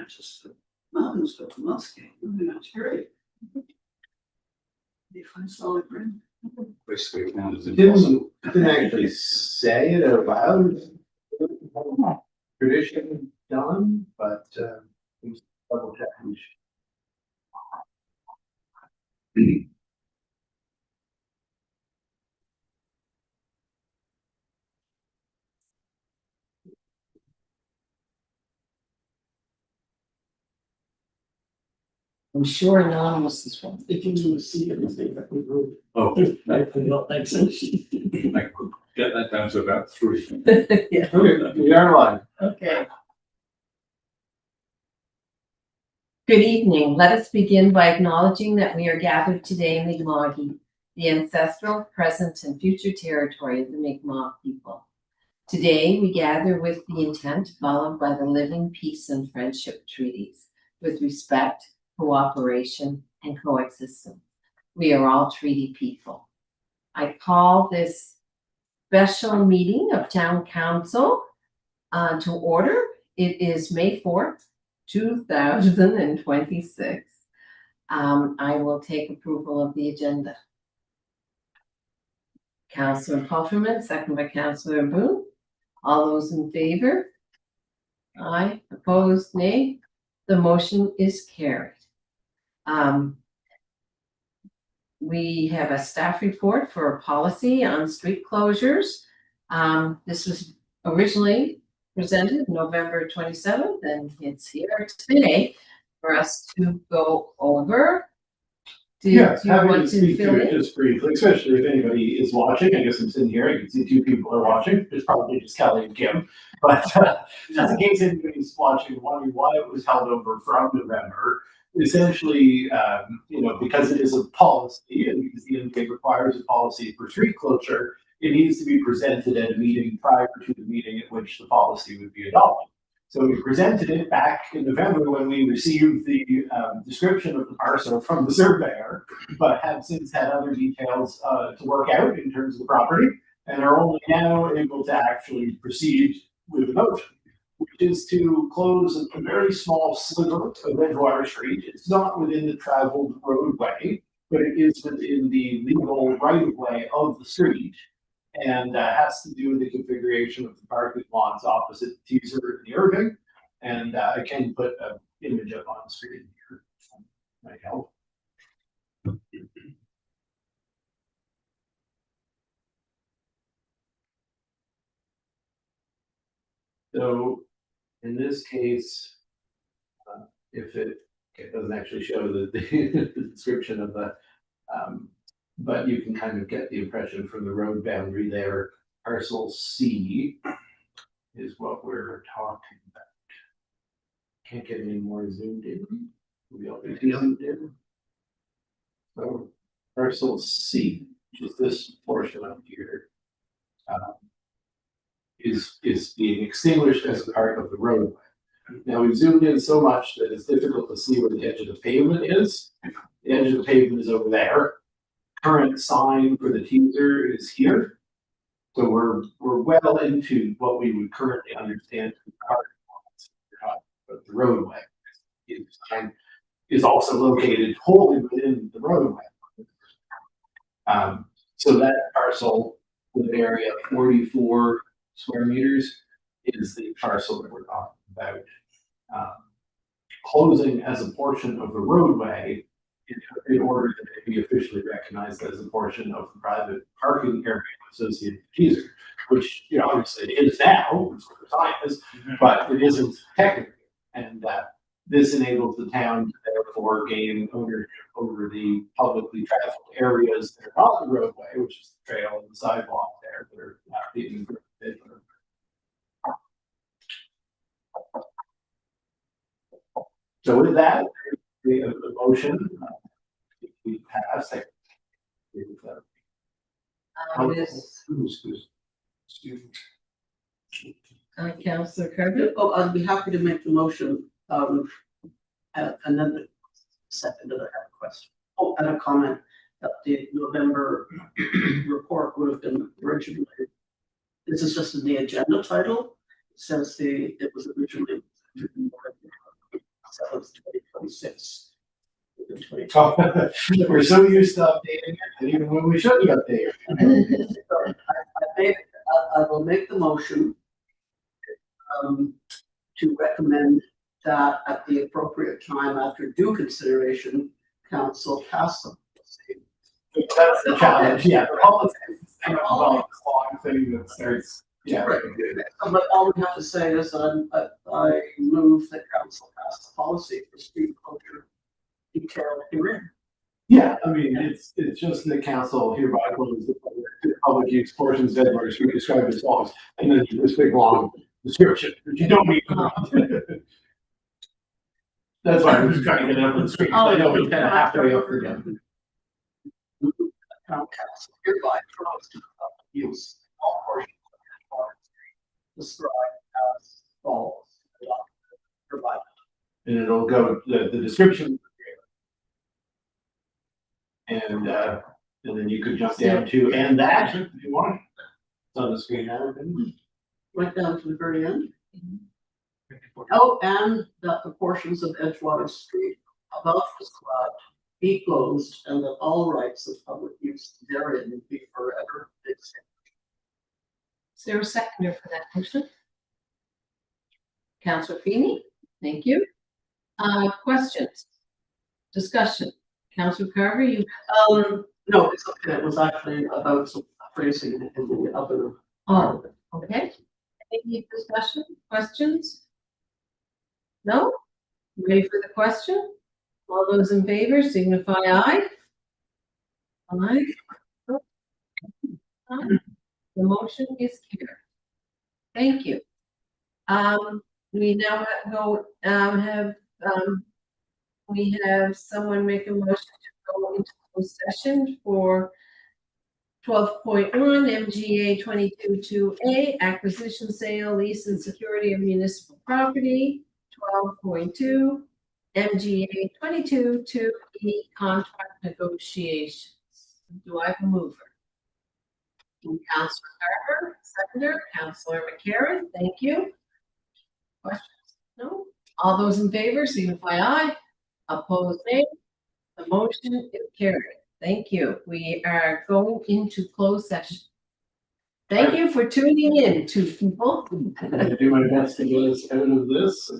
not just the mountains, but the Muskeg. I mean, that's great. They find solid ground. Basically, now it's Didn't actually say it out loud. Tradition done, but it was double checking. I'm sure anonymous is one. If you want to see everything that we wrote. Oh, I don't think so. I could get that down to about 3. Yeah, Okay, we are live. okay. Good evening. Let us begin by acknowledging that we are gathered today in Mi'kmaq, the ancestral, present, and future territory of the Mi'kmaq people. Today, we gather with the intent followed by the living peace and friendship treaties with respect, cooperation, and coexistence. We are all treaty people. I call this special meeting of Town Council to order. It is May 4th, 2026. I will take approval of the agenda. Councillor Palterman, second by Councillor Boone. All those in favor? Aye. Opposed? Nay. The motion is carried. We have a staff report for a policy on street closures. This was originally presented November 27th, and it's here today for us to go over. Do you Happy want to speak fill it in? just briefly, especially if anybody is watching. I guess I'm sitting here, I can see 2 people are watching. It's probably just Kelly and Kim. But just in case anybody's watching, wondering why it was held over from November, essentially, because it is a policy and because the NPA requires a policy for street closure, it needs to be presented at a meeting prior to the meeting at which the policy would be adopted. So we presented it back in November when we received the description of the parcel from the surveyor, but have since had other details to work out in terms of the property, and are only now able to actually proceed with the motion, which is to close a very small sliver of Edgewater Street. It's not within the traveled roadway, but it is within the legal right-of-way of the street, and has to do with the configuration of the parking lots opposite the teaser and the Irving. And I can put an image up on the screen here. Might help. So in this case, if it doesn't actually show the description of the, but you can kind of get the impression from the road boundary there. Parcel C is what we're talking about. Can't get any more zoomed in. We already zoomed in. So parcel C, which is this portion up here, is being extinguished as a part of the roadway. Now we've zoomed in so much that it's difficult to see where the edge of the pavement is. The edge of the pavement is over there. Current sign for the teaser is here. So we're well into what we would currently understand to be but the roadway. The sign is also located wholly within the roadway. So that parcel with an area of 44 square meters is the parcel that we're talking about. Closing as a portion of the roadway in order that it be officially recognized as a portion of the private parking area associated with teaser, which obviously it is now, which the sign is, but it isn't technically. And this enables the town to therefore gain ownership over the publicly traveled areas that are not the roadway, which is the trail and the sidewalk there that are not being improved. So with that, the motion we pass. Councillor Kirby. Oh, I'd be happy to make the motion. Another second that I have a question. Oh, and a comment that the November report would have been originally. This is just in the agenda title. It says it was originally 2026. Oh, we're so used to updating it, that even when we shouldn't update it. I will make the motion to recommend that at the appropriate time, after due consideration, council pass them. That's the challenge, yeah, the policy is kind of a long thing that starts, yeah. Right. But all we have to say is that I move that council pass the policy for street closure detailed herein. Yeah, I mean, it's just the council hereby closes the public use portions of Edward Street described as follows, and then this big long description, which you don't need. That's why I'm just trying to get it up on the screen, 'cause I know it's kind of halfway up again. Town council hereby throws to public use all portions of Edward Street described as follows. Provided. And it'll go, the description. And then you could jump down to, and that, if you want. It's on the screen now. Right down to the very end. Oh, and that the portions of Edgewater Street above described be closed and that all rights of public use therein be forever extinguished. Is there a seconder for that motion? Councillor Feeney, thank you. Questions? Discussion? Councillor Carver, you, No, it's okay. It was actually about some phrasing in the other. oh, okay. Any discussion, questions? No? Ready for the question? All those in favor signify aye. Aye. Aye. The motion is carried. Thank you. We now we have someone make a motion to go into closed session for 12.1 MGA 22.2A, acquisition, sale, lease, and security of municipal property. 12.2 MGA 22.2E, contract negotiations. Do I have a mover? Councillor Carver, seconder, Councillor McCarron, thank you. Questions? No? All those in favor signify aye. Opposed, nay. The motion is carried. Thank you. We are going into closed session. Thank you for tuning in, two people. I'm gonna do my best to get us out of this.